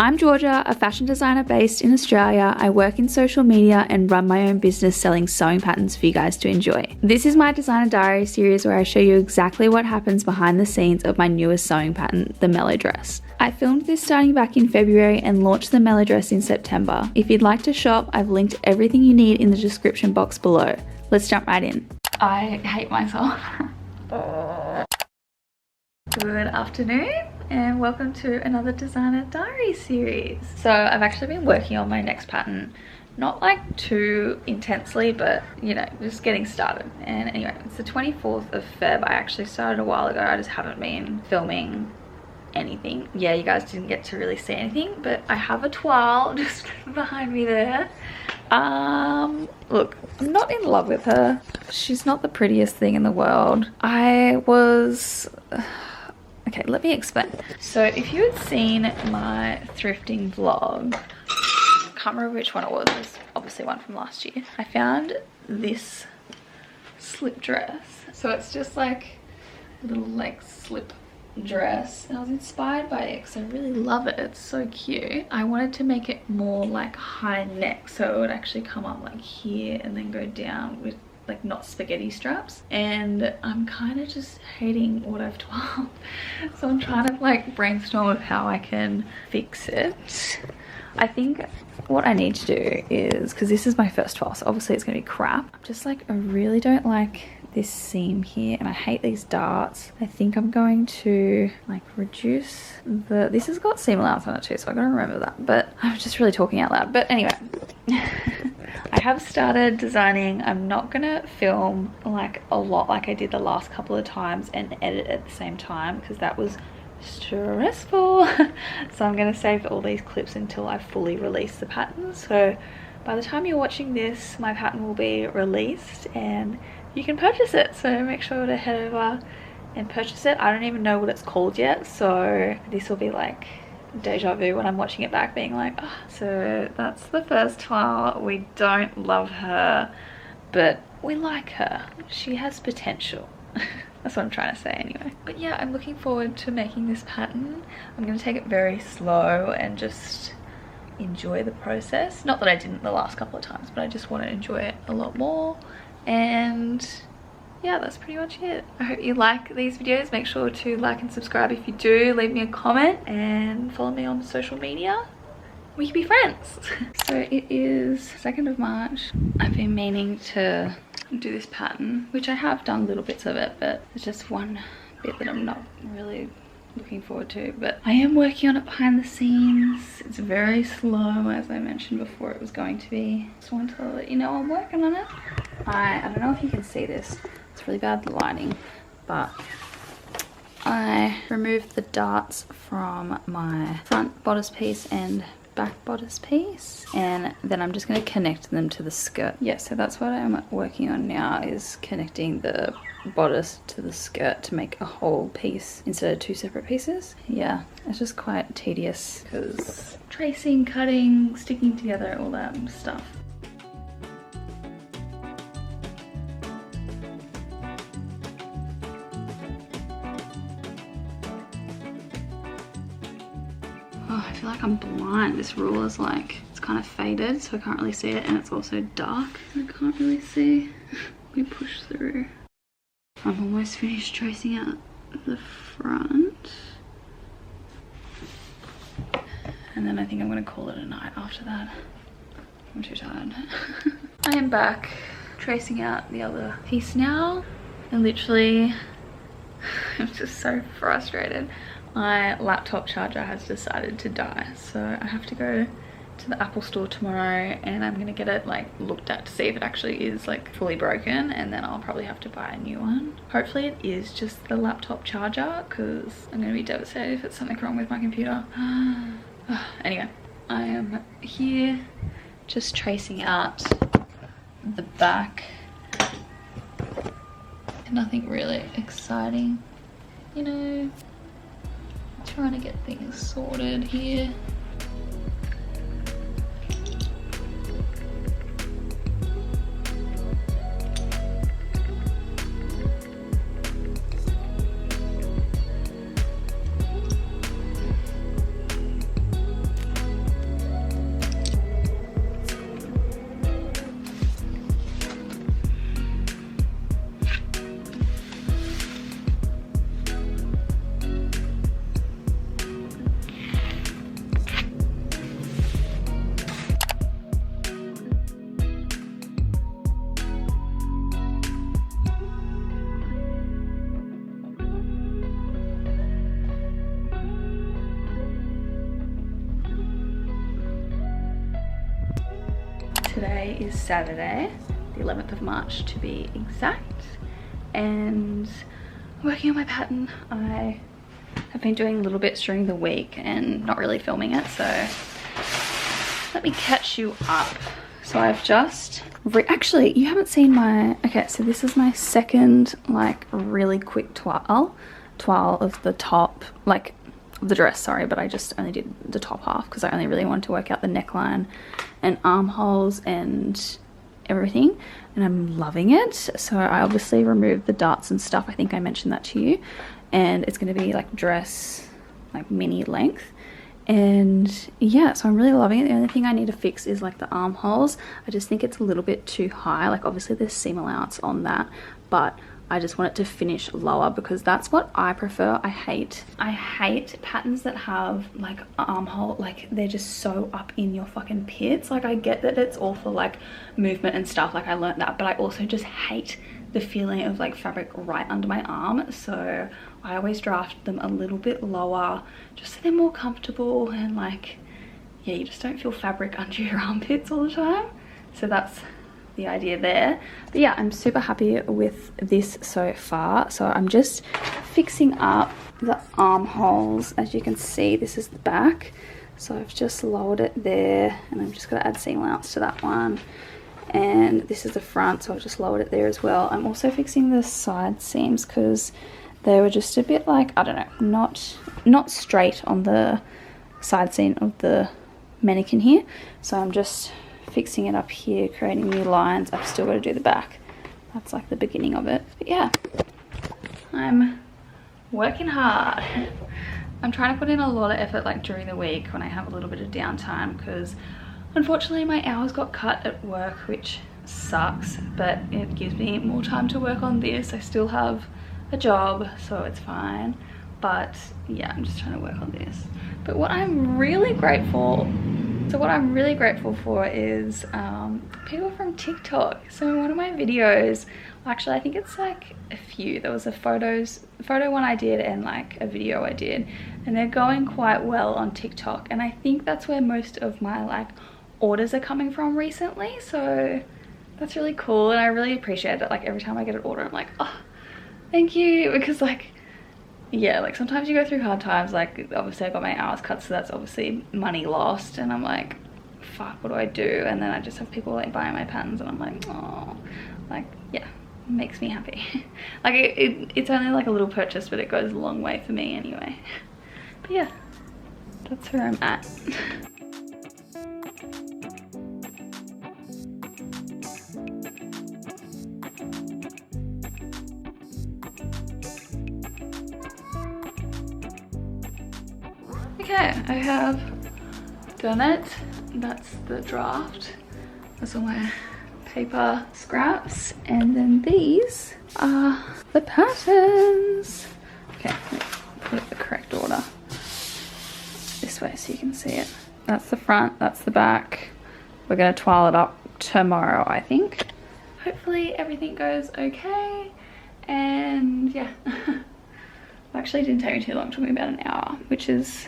I'm Georgia, a fashion designer based in Australia. I work in social media and run my own business selling sewing patterns for you guys to enjoy. This is my designer diary series where I show you exactly what happens behind the scenes of my newest sewing pattern, the Mellow Dress. I filmed this starting back in February and launched the Mellow Dress in September. If you'd like to shop, I've linked everything you need in the description box below. Let's jump right in. I hate myself. Good afternoon and welcome to another designer diary series. So I've actually been working on my next pattern, not like too intensely, but you know, just getting started. And anyway, it's the 24th of Feb. I actually started a while ago. I just haven't been filming anything. Yeah, you guys didn't get to really see anything, but I have a toile just behind me there. Look, I'm not in love with her. She's not the prettiest thing in the world. Okay, let me explain. So if you had seen my thrifting vlog, I can't remember which one it was. It was obviously one from last year. I found this slip dress. So it's just like a little like slip dress, and I was inspired by it because I really love it. It's so cute. I wanted to make it more like high neck, so it would actually come up like here and then go down with like not spaghetti straps, and I'm kind of just hating what I've toiled. So I'm trying to like brainstorm of how I can fix it. I think what I need to do is, because this is my first toile, so obviously it's gonna be crap. I'm just like, I really don't like this seam here and I hate these darts. I think I'm going to like reduce this has got seam allowance on it too, so I gotta remember that, but I'm just really talking out loud. But anyway, I have started designing. I'm not gonna film like a lot like I did the last couple of times and edit at the same time because that was stressful. So I'm gonna save all these clips until I fully release the pattern. So by the time you're watching this, my pattern will be released and you can purchase it. So make sure to head over and purchase it. I don't even know what it's called yet, so this will be like deja vu when I'm watching it back, being like, oh. So that's the first toile. We don't love her, but we like her. She has potential. That's what I'm trying to say anyway. But yeah, I'm looking forward to making this pattern. I'm going to take it very slow and just enjoy the process. Not that I didn't the last couple of times, but I just want to enjoy it a lot more. And yeah, that's pretty much it. I hope you like these videos. Make sure to like and subscribe if you do. Leave me a comment and follow me on social media. We can be friends. So it is 2nd of March. I've been meaning to do this pattern, which I have done little bits of it, but there's just one bit that I'm not really looking forward to. But I am working on it behind the scenes. It's very slow, as I mentioned before it was going to be. Just wanted to let you know I'm working on it. I don't know if you can see this. It's really bad lighting, but I removed the darts from my front bodice piece and back bodice piece, and then I'm just going to connect them to the skirt. Yeah, so that's what I'm working on now, is connecting the bodice to the skirt to make a whole piece instead of 2 separate pieces. Yeah, it's just quite tedious because tracing, cutting, sticking together, all that stuff. Oh, I feel like I'm blind. This ruler's like, it's kind of faded, so I can't really see it, and it's also dark. I can't really see. Let me push through. I'm almost finished tracing out the front. And then I think I'm gonna call it a night after that. I'm too tired. I am back tracing out the other piece now. And literally, I'm just so frustrated. My laptop charger has decided to die, so I have to go to the Apple store tomorrow and I'm gonna get it like looked at to see if it actually is like fully broken, and then I'll probably have to buy a new one. Hopefully it is just the laptop charger, because I'm gonna be devastated if it's something wrong with my computer. Anyway, I am here just tracing out the back. Nothing really exciting, you know, trying to get things sorted here. Today is Saturday, the 11th of March to be exact, and I'm working on my pattern. I have been doing little bits during the week and not really filming it, so let me catch you up. So I've just actually, you haven't seen my, okay, so this is my second like really quick toile of the top, like the dress, sorry, but I just only did the top half because I only really wanted to work out the neckline and armholes and everything, and I'm loving it. So I obviously removed the darts and stuff. I think I mentioned that to you, and it's going to be like dress, like mini length. And yeah, so I'm really loving it. The only thing I need to fix is like the armholes. I just think it's a little bit too high. Like obviously there's seam allowance on that, but I just want it to finish lower because that's what I prefer. I hate patterns that have like armhole, like they're just so up in your fucking pits. Like I get that it's all for like movement and stuff, like I learned that, but I also just hate the feeling of like fabric right under my arm. So I always draft them a little bit lower just so they're more comfortable, and like, yeah, you just don't feel fabric under your armpits all the time. So that's the idea there. But yeah, I'm super happy with this so far. So I'm just fixing up the armholes. As you can see, this is the back, so I've just lowered it there, and I'm just going to add seam allowance to that one. And this is the front, so I've just lowered it there as well. I'm also fixing the side seams because they were just a bit like, I don't know, not straight on the side seam of the mannequin here. So I'm just fixing it up here, creating new lines. I've still got to do the back. That's like the beginning of it. But yeah, I'm working hard. I'm trying to put in a lot of effort like during the week when I have a little bit of downtime, because unfortunately my hours got cut at work, which sucks, but it gives me more time to work on this. I still have a job, so it's fine. But yeah, I'm just trying to work on this. But what I'm really grateful for is people from TikTok. So in one of my videos, actually I think it's like a few, there was a photo one I did and like a video I did, and they're going quite well on TikTok, and I think that's where most of my like orders are coming from recently. So that's really cool, and I really appreciate it. Like every time I get an order, I'm like, oh, thank you, because like, yeah, like sometimes you go through hard times. Like obviously I got my hours cut, so that's obviously money lost, and I'm like, fuck, what do I do? And then I just have people like buying my patterns, and I'm like, oh, like, yeah, it makes me happy. Like it's only like a little purchase, but it goes a long way for me anyway. But yeah, that's where I'm at. Okay, I have done it. That's the draft. That's all my paper scraps, and then these are the patterns. Okay, let me put it the correct order this way so you can see it. That's the front, that's the back. We're gonna toile it up tomorrow, I think. Hopefully everything goes okay, and yeah. Actually, it didn't take me too long. It took me about an hour, which is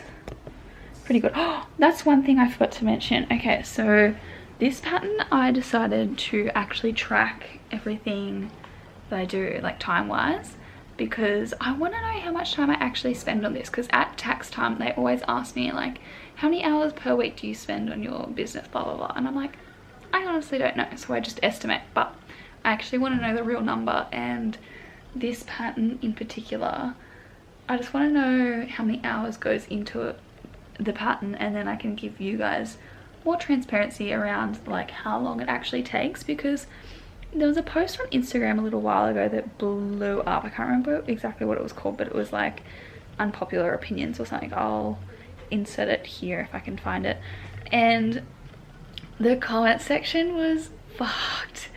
pretty good. Oh, that's one thing I forgot to mention. Okay, so this pattern, I decided to actually track everything that I do, like time-wise, because I want to know how much time I actually spend on this, because at tax time they always ask me like, how many hours per week do you spend on your business, blah blah blah, and I'm like, I honestly don't know, so I just estimate. But I actually want to know the real number, and this pattern in particular, I just want to know how many hours goes into the pattern, and then I can give you guys more transparency around like how long it actually takes, because there was a post on Instagram a little while ago that blew up. I can't remember exactly what it was called, but it was like unpopular opinions or something. I'll insert it here if I can find it. And the comment section was fucked.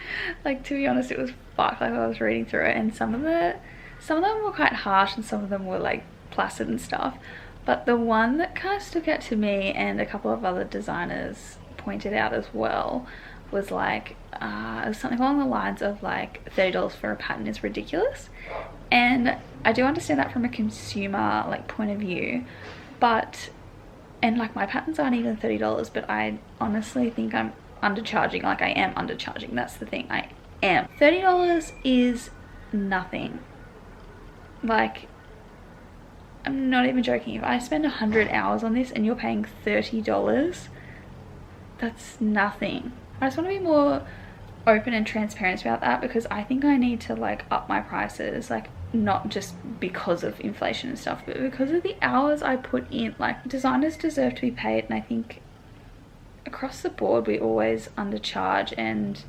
Like, to be honest, it was fucked. Like, I was reading through it, and some of them were quite harsh and some of them were like placid and stuff. But the one that kind of stuck out to me, and a couple of other designers pointed out as well, was like, it was something along the lines of like $30 for a pattern is ridiculous. And I do understand that from a consumer like point of view, but, and like my patterns aren't even $30, but I honestly think I'm undercharging. Like, I am undercharging, that's the thing, I am. $30 is nothing. Like, I'm not even joking. If I spend 100 hours on this and you're paying $30, that's nothing. I just want to be more open and transparent about that, because I think I need to like up my prices, like not just because of inflation and stuff, but because of the hours I put in. Like, designers deserve to be paid, and I think across the board we always undercharge, and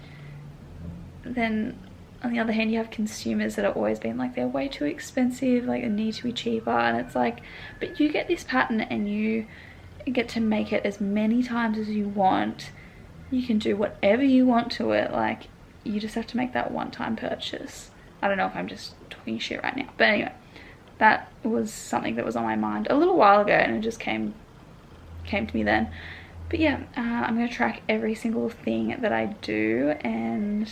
then on the other hand you have consumers that are always being like, they're way too expensive, like they need to be cheaper. And it's like, but you get this pattern and you get to make it as many times as you want. You can do whatever you want to it. Like, you just have to make that one-time purchase. I don't know if I'm just talking shit right now, but anyway, that was something that was on my mind a little while ago, and it just came to me then. But yeah, I'm gonna track every single thing that I do, and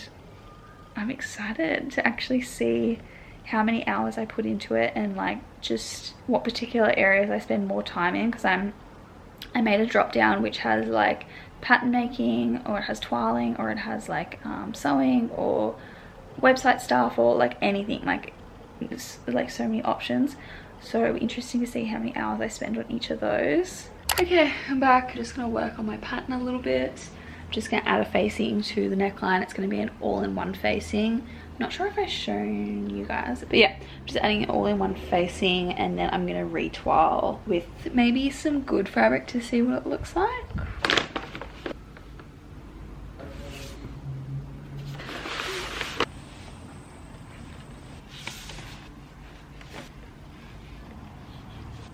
I'm excited to actually see how many hours I put into it, and like just what particular areas I spend more time in, because I made a drop down which has like pattern making, or it has toiling, or it has like sewing or website stuff, or like anything. Like, it's like so many options, so it'll be interesting to see how many hours I spend on each of those. Okay, I'm back. I'm just gonna work on my pattern a little bit. I'm just gonna add a facing to the neckline. It's gonna be an all-in-one facing. I'm not sure if I've shown you guys, but yeah, I'm just adding an all-in-one facing, and then I'm gonna re-toile with maybe some good fabric to see what it looks like.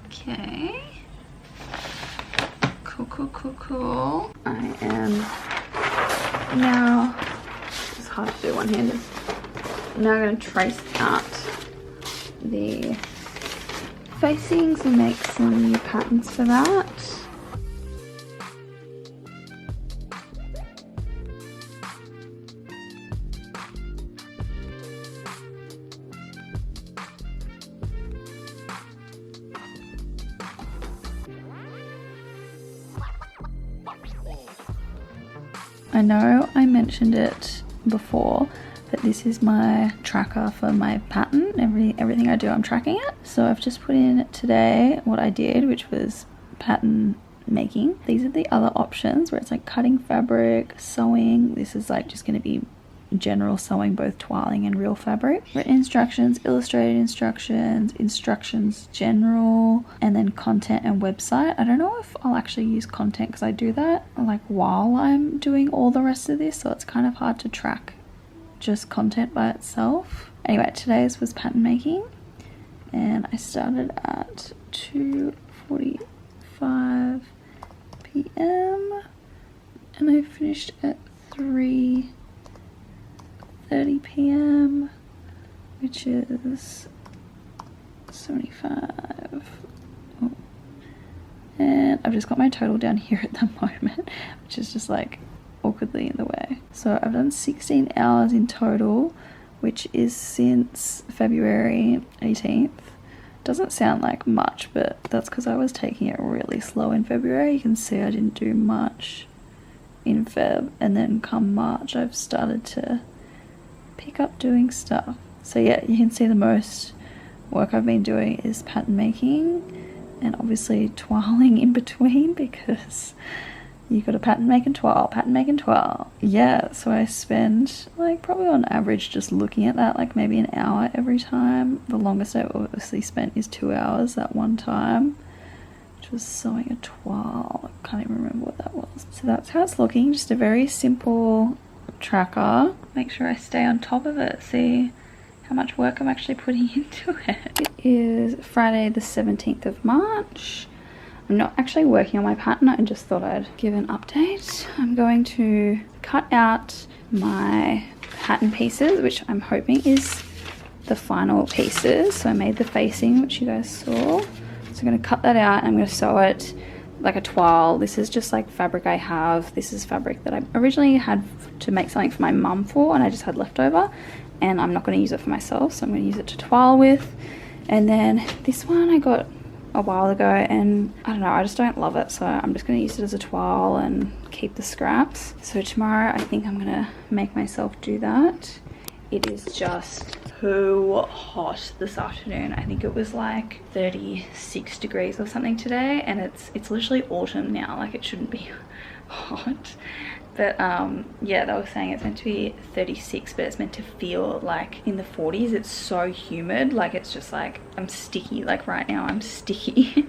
Okay. Cool. I am now, it's hard to do one-handed. Now I'm going to trace out the facings and make some new patterns for that. I know I mentioned it before, but this is my tracker for my pattern. Everything I do, I'm tracking it. So I've just put in today what I did, which was pattern making. These are the other options where it's like cutting fabric, sewing. This is like just going to be general sewing, both toiling and real fabric. Written instructions, illustrated instructions, instructions general, and then content and website. I don't know if I'll actually use content, because I do that like while I'm doing all the rest of this, so it's kind of hard to track just content by itself. Anyway, today's was pattern making, and I started at 2:45 p.m. and I finished at 3:30 p.m, which is 75. Oh. And I've just got my total down here at the moment, which is just like awkwardly in the way. So I've done 16 hours in total, which is since February 18th. Doesn't sound like much, but that's because I was taking it really slow in February. You can see I didn't do much in Feb, and then come March I've started to pick up doing stuff. So yeah, you can see the most work I've been doing is pattern making, and obviously toiling in between, because you got to pattern make and toile, pattern make and toile. Yeah, so I spend like probably on average just looking at that like maybe an hour every time. The longest I obviously spent is 2 hours that one time, which was sewing a toile. I can't even remember what that was. So that's how it's looking, just a very simple tracker. Make sure I stay on top of it, see how much work I'm actually putting into it. It is Friday the 17th of March. I'm not actually working on my pattern, I just thought I'd give an update. I'm going to cut out my pattern pieces, which I'm hoping is the final pieces. So I made the facing, which you guys saw. So I'm going to cut that out and I'm going to sew it like a toile. This is just like fabric I have. This is fabric that I originally had to make something for my mum for, and I just had leftover, and I'm not going to use it for myself, so I'm going to use it to toile with. And then this one I got a while ago, and I don't know, I just don't love it, so I'm just going to use it as a toile and keep the scraps. So tomorrow I think I'm going to make myself do that. It is just too hot this afternoon. I think it was like 36 degrees or something today, and it's literally autumn now. Like, it shouldn't be hot. But yeah, they were saying it's meant to be 36, but it's meant to feel like in the 40s. It's so humid, like it's just like I'm sticky. Like right now I'm sticky.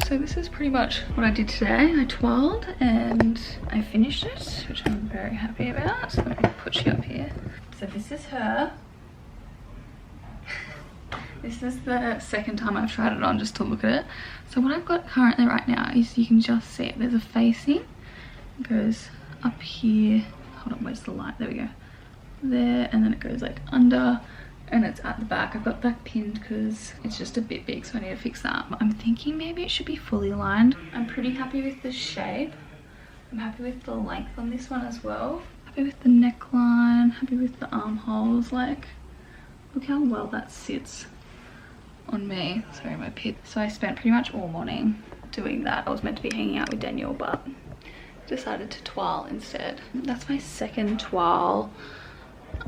So this is pretty much what I did today. I toiled and I finished it, which I'm very happy about. So let me put you up here. So this is her. This is the second time I've tried it on just to look at it. So what I've got currently right now is, you can just see it. There's a facing. It goes up here. Hold on, where's the light? There we go. There, and then it goes like under. And it's at the back. I've got that pinned because it's just a bit big, so I need to fix that. But I'm thinking maybe it should be fully lined. I'm pretty happy with the shape. I'm happy with the length on this one as well. Happy with the neckline, happy with the armholes. Like, look how well that sits on me. Sorry, my pit. So I spent pretty much all morning doing that. I was meant to be hanging out with Daniel, but decided to toile instead. That's my second toile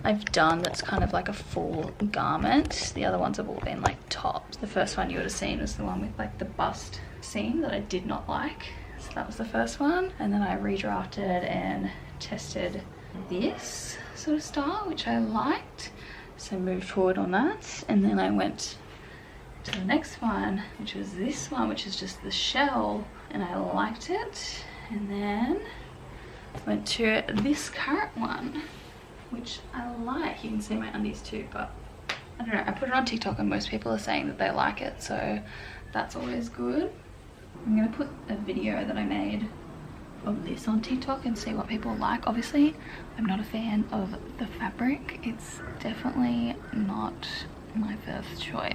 I've done that's kind of like a full garment. The other ones have all been like tops. The first one you would have seen was the one with like the bust seam that I did not like. So that was the first one. And then I redrafted and tested this sort of style, which I liked. So I moved forward on that. And then I went to the next one, which was this one, which is just the shell. And I liked it. And then went to this current one, which I like. You can see my undies too, but I don't know, I put it on TikTok and most people are saying that they like it, so that's always good. I'm gonna put a video that I made of this on TikTok and see what people like. Obviously, I'm not a fan of the fabric. It's definitely not my first choice.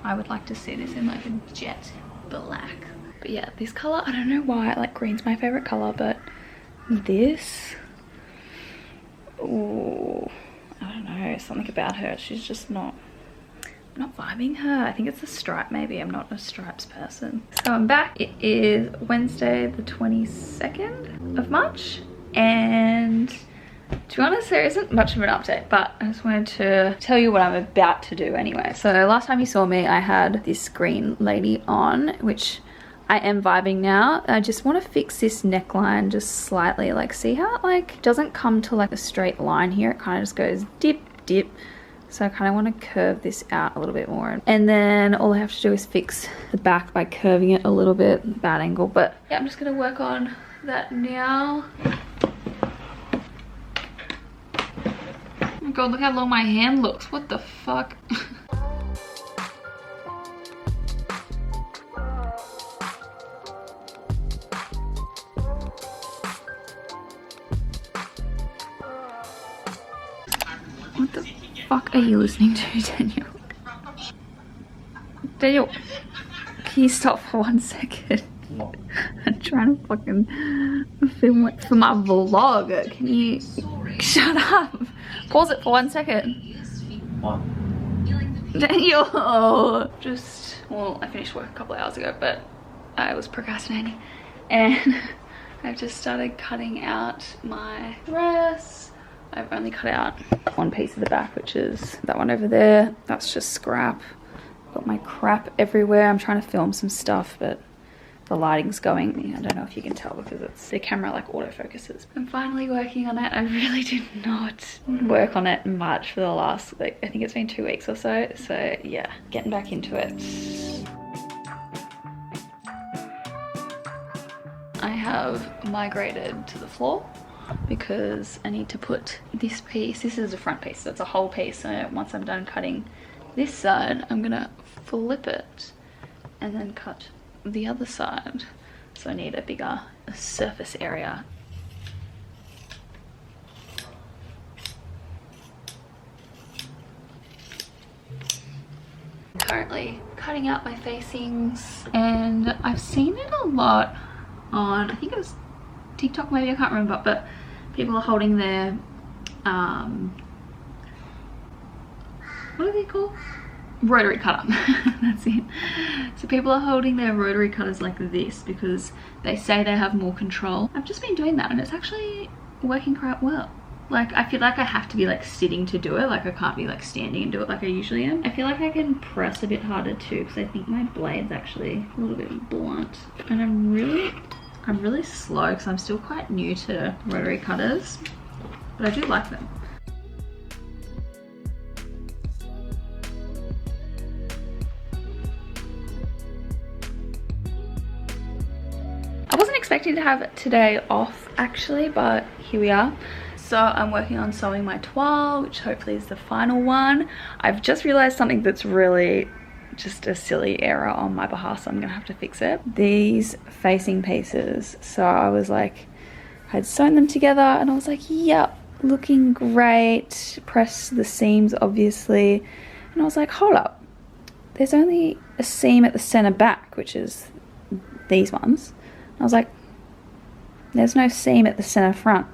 I would like to see this in like a jet black. But yeah, this color, I don't know why, like green's my favorite color, but this, oh, I don't know, something about her, she's just not vibing her. I think it's the stripe maybe. I'm not a stripes person. So I'm back. It is Wednesday the 22nd of March, and to be honest, there isn't much of an update, but I just wanted to tell you what I'm about to do anyway. So last time you saw me, I had this green lady on, which I am vibing now. I just want to fix this neckline just slightly. Like, see how it like doesn't come to like a straight line here? It kind of just goes dip, dip. So I kind of want to curve this out a little bit more. And then all I have to do is fix the back by curving it a little bit, bad angle. But yeah, I'm just going to work on that now. Oh my god, look how long my hand looks. What the fuck? What the fuck are you listening to, Daniel? Daniel, can you stop for 1 second? I'm trying to fucking film it for my vlog. Can you shut up? Pause it for 1 second. What? Daniel! Well, I finished work a couple of hours ago, but I was procrastinating. And I've just started cutting out my dress. I've only cut out one piece of the back, which is that one over there. That's just scrap. Got my crap everywhere. I'm trying to film some stuff, but the lighting's going. I don't know if you can tell because it's the camera like autofocuses. I'm finally working on it. I really did not work on it much for the last, like, I think it's been 2 weeks or so. So yeah, getting back into it. I have migrated to the floor because I need to put this piece, this is a front piece, so it's a whole piece. So once I'm done cutting this side, I'm gonna flip it and then cut the other side. so I need a bigger surface area. Currently cutting out my facings, and I've seen it a lot on, I think it was TikTok maybe, I can't remember, but people are holding their what are they called? Rotary cutter. That's it. So people are holding their rotary cutters like this because they say they have more control. I've just been doing that and it's actually working quite well. Like, I feel like I have to be like sitting to do it. Like, I can't be like standing and do it like I usually am. I feel like I can press a bit harder too because I think my blade's actually a little bit blunt. And I'm really slow because I'm still quite new to rotary cutters, but I do like them. I wasn't expecting to have today off actually, but here we are. So I'm working on sewing my toile, which hopefully is the final one. I've just realized something that's really just a silly error on my behalf, so I'm gonna have to fix it. These facing pieces, so I was like, I'd sewn them together and I was like, yep, looking great. Press the seams obviously, and I was like, hold up, there's only a seam at the center back, which is these ones. I was like, there's no seam at the center front.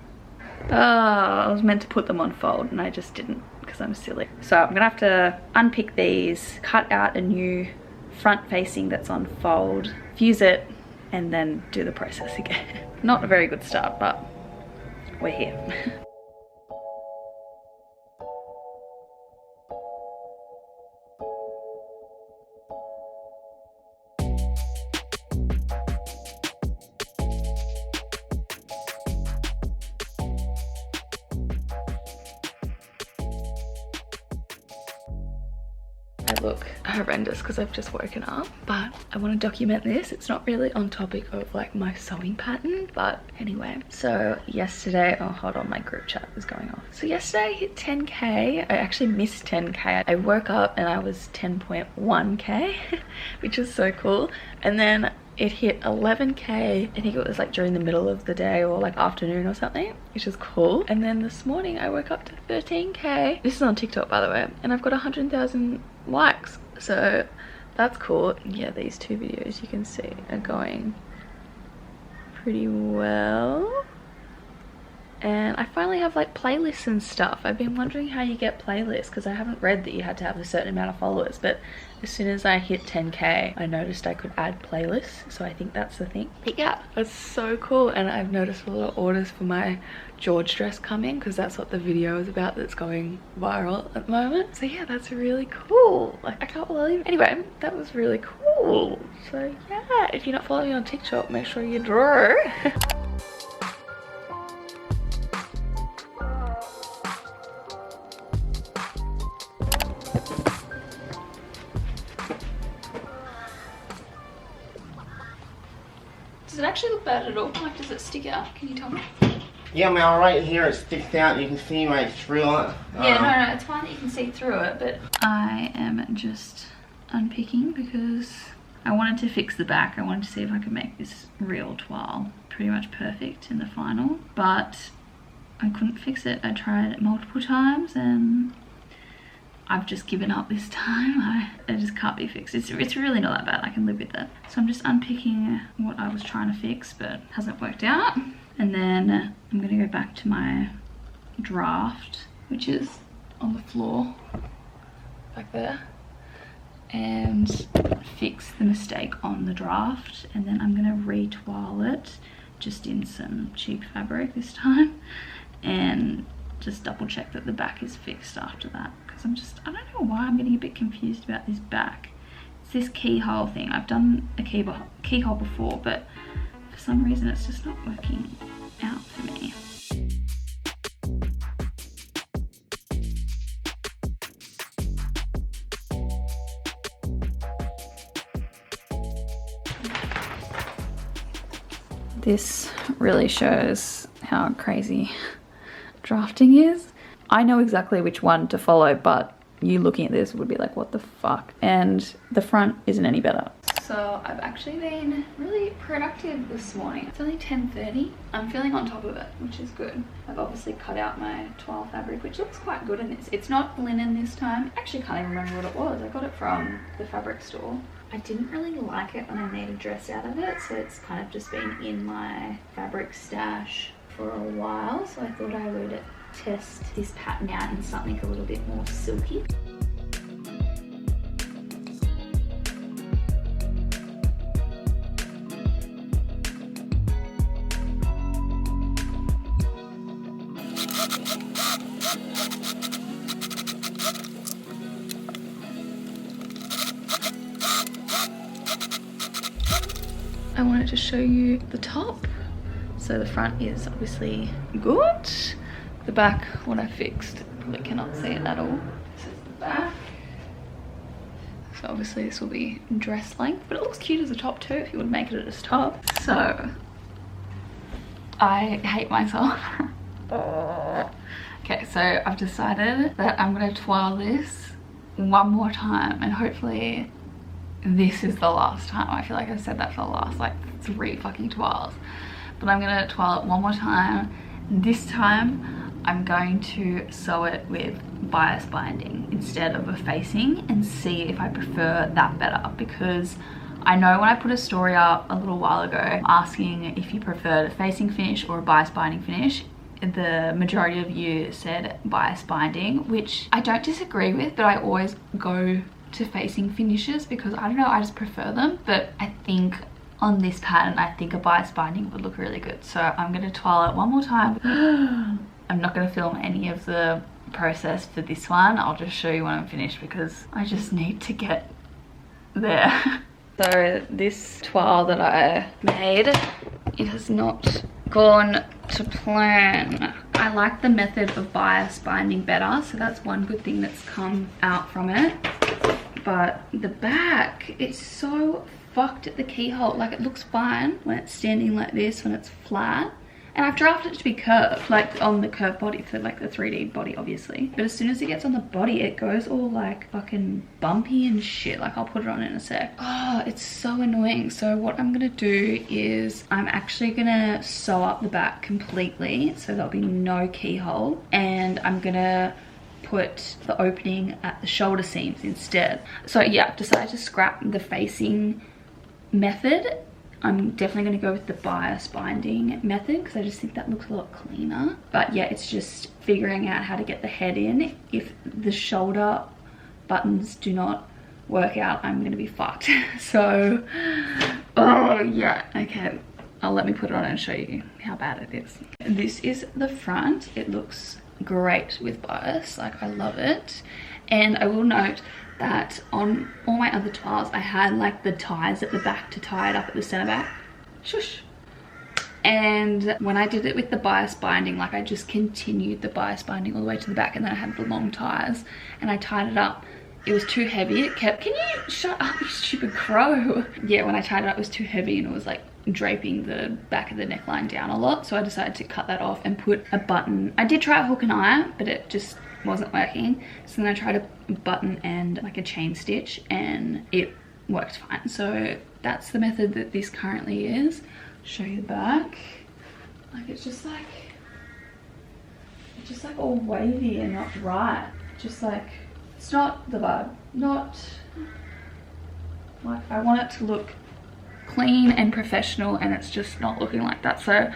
Oh, I was meant to put them on fold and I just didn't because I'm silly. So I'm gonna have to unpick these, cut out a new front facing that's on fold, fuse it, and then do the process again. Not a very good start, but we're here. I look horrendous because I've just woken up, but I want to document this. It's not really on topic of like my sewing pattern, but anyway. So yesterday, oh hold on, my group chat is going off. So yesterday I hit 10k. I actually missed 10k. I woke up and I was 10.1k, which is so cool. And then it hit 11k, I think it was like during the middle of the day or like afternoon or something, which is cool. And then this morning I woke up to 13k. This is on TikTok, by the way, and I've got 100,000 likes, so that's cool. Yeah, these two videos you can see are going pretty well. And I finally have like playlists and stuff. I've been wondering how you get playlists because I haven't read that you had to have a certain amount of followers, but as soon as I hit 10k I noticed I could add playlists, so I think that's the thing. But yeah, it's so cool. And I've noticed a lot of orders for my George dress coming because that's what the video is about that's going viral at the moment. So yeah, that's really cool. Like, I can't believe it. Anyway, that was really cool. So yeah, if you're not following me on TikTok, make sure you do. Does it actually look bad at all? Like, does it stick out? Can you tell me? Yeah, well, right here it sticks out. You can see right through it. Yeah, no, it's fine that you can see through it, but I am just unpicking because I wanted to fix the back. I wanted to see if I could make this real toile pretty much perfect in the final, but I couldn't fix it. I tried it multiple times and I've just given up this time. It just can't be fixed. It's really not that bad. I can live with it. So I'm just unpicking what I was trying to fix but hasn't worked out. And then I'm gonna go back to my draft, which is on the floor back there, and fix the mistake on the draft. And then I'm gonna re-toile it just in some cheap fabric this time and just double check that the back is fixed after that, because I don't know why I'm getting a bit confused about this back. It's this keyhole thing. I've done a keyhole before, but for some reason it's just not working out for me. This really shows how crazy drafting is. I know exactly which one to follow, but you looking at this would be like, what the fuck? And the front isn't any better. So So I've actually been really productive this morning. It's only 10:30. I'm feeling on top of it, which is good. I've obviously cut out my toile fabric, which looks quite good in this. It's not linen this time. I actually can't even remember what it was. I got it from the fabric store. I didn't really like it when I made a dress out of it, so it's kind of just been in my fabric stash for a while. So I thought I would test this pattern out in something a little bit more silky. I wanted to show you the top. So the front is obviously good. The back, what I fixed, probably cannot see it at all. This is the back. So obviously this will be dress length, but it looks cute as a top too if you would make it as top. So I hate myself. Okay, so I've decided that I'm gonna toile this one more time and hopefully this is the last time. I feel like I've said that for the last like 3 fucking toiles. But I'm gonna toile it one more time. This time I'm going to sew it with bias binding instead of a facing and see if I prefer that better, because I know when I put a story up a little while ago asking if you preferred a facing finish or a bias binding finish, the majority of you said bias binding, which I don't disagree with, but I always go to facing finishes because I don't know, I just prefer them. But I think on this pattern, I think a bias binding would look really good. So I'm going to toile it one more time. I'm not going to film any of the process for this one. I'll just show you when I'm finished because I just need to get there. So this toile that I made, it has not gone to plan. I like the method of bias binding better, so that's one good thing that's come out from it. But the back, it's so fucked at the keyhole. Like, it looks fine when it's standing like this, when it's flat. And I've drafted it to be curved, like on the curved body for like the 3D body, obviously. But as soon as it gets on the body, it goes all like fucking bumpy and shit. Like, I'll put it on in a sec. Oh, it's so annoying. So what I'm gonna do is I'm actually gonna sew up the back completely, so there'll be no keyhole. And I'm gonna put the opening at the shoulder seams instead. So yeah, I've decided to scrap the facing method. I'm definitely going to go with the bias binding method because I just think that looks a lot cleaner. But yeah, it's just figuring out how to get the head in. If the shoulder buttons do not work out, I'm going to be fucked. So, oh yeah, okay. Let me put it on and show you how bad it is. This is the front. It looks great with bias, like I love it. And I will note that on all my other toiles I had like the ties at the back to tie it up at the center back. Shush. And when I did it with the bias binding, like I just continued the bias binding all the way to the back, and then I had the long ties and I tied it up. It was too heavy. It kept, can you shut up, you stupid crow? Yeah, when I tied it up it was too heavy and it was like draping the back of the neckline down a lot, so I decided to cut that off and put a button. I did try a hook and eye, but it just wasn't working, so then I tried a button and like a chain stitch and it worked fine. So that's the method that this currently is. Show you the back. Like it's just like all wavy and not right. Just like, it's not the vibe. Not like, I want it to look clean and professional, and it's just not looking like that. So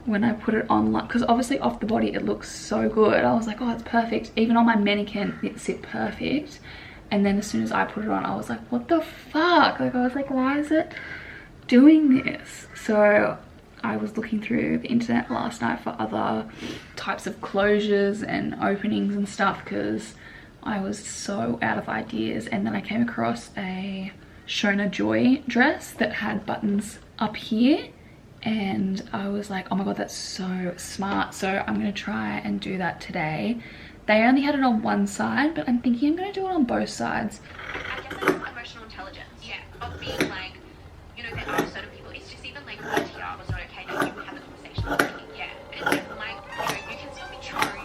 when I put it on, like, because obviously off the body it looks so good, I was like, oh, it's perfect. Even on my mannequin it sit perfect, and then as soon as I put it on I was like, what the fuck? Like, I was like, why is it doing this? So I was looking through the internet last night for other types of closures and openings and stuff because I was so out of ideas, and then I came across a Shona Joy dress that had buttons up here, and I was like, oh my god, that's so smart. So I'm gonna try and do that today. They only had it on one side, but I'm thinking I'm gonna do it on both sides. I guess that's emotional intelligence. Yeah, of being like, you know, there are certain people, it's just even like, what here was not okay, no, you would have a conversation with me. Yeah, and like, you know, you can still be true.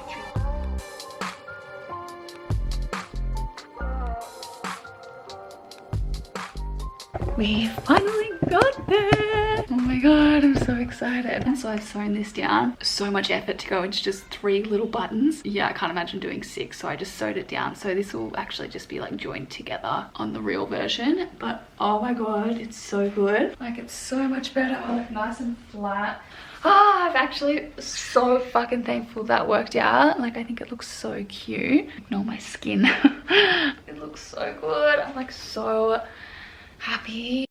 We finally got there. Oh my god, I'm so excited. And so I've sewn this down. So much effort to go into just 3 little buttons. Yeah, I can't imagine doing 6, so I just sewed it down. So this will actually just be like joined together on the real version. But oh my god, it's so good. Like, it's so much better, like nice and flat. I'm actually so fucking thankful that worked out. Like, I think it looks so cute. Ignore my skin. It looks so good. I'm like so happy.